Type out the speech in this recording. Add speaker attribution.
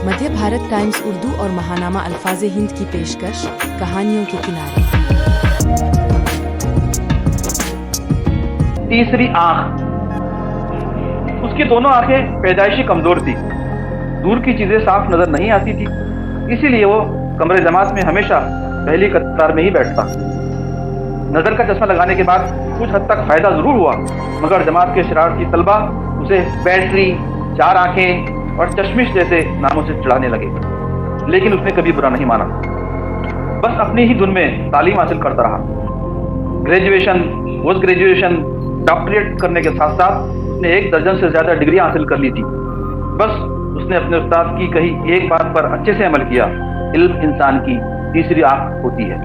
Speaker 1: Madhya Bharat Times Urdu اور ماہنامہ الفاظ ہند کی پیشکش کہانیوں کے کنارے۔
Speaker 2: تیسری آنکھ۔ اس کی دونوں آنکھیں پیدائشی کمزور تھی، دور کی چیزیں صاف نظر نہیں آتی تھی، اسی لیے وہ کمرے جماعت میں ہمیشہ پہلی قطار میں ہی بیٹھتا۔ نظر کا چشمہ لگانے کے بعد کچھ حد تک فائدہ ضرور ہوا، مگر جماعت کے شرارتی طلبہ اسے بیٹری، چار آنکھیں اور چشمش جیسے ناموں سے چڑھانے لگے، لیکن اس نے کبھی برا نہیں مانا، بس اپنی ہی دھن میں تعلیم حاصل کرتا رہا۔ گریجویشن، پوسٹ گریجویشن، ڈاکٹریٹ کرنے کے ساتھ ساتھ اس نے 1 درجن سے زیادہ ڈگریاں حاصل کر لی تھی۔ بس اس نے اپنے استاد کی کہی ایک بات پر اچھے سے عمل کیا، علم انسان کی تیسری آنکھ ہوتی ہے۔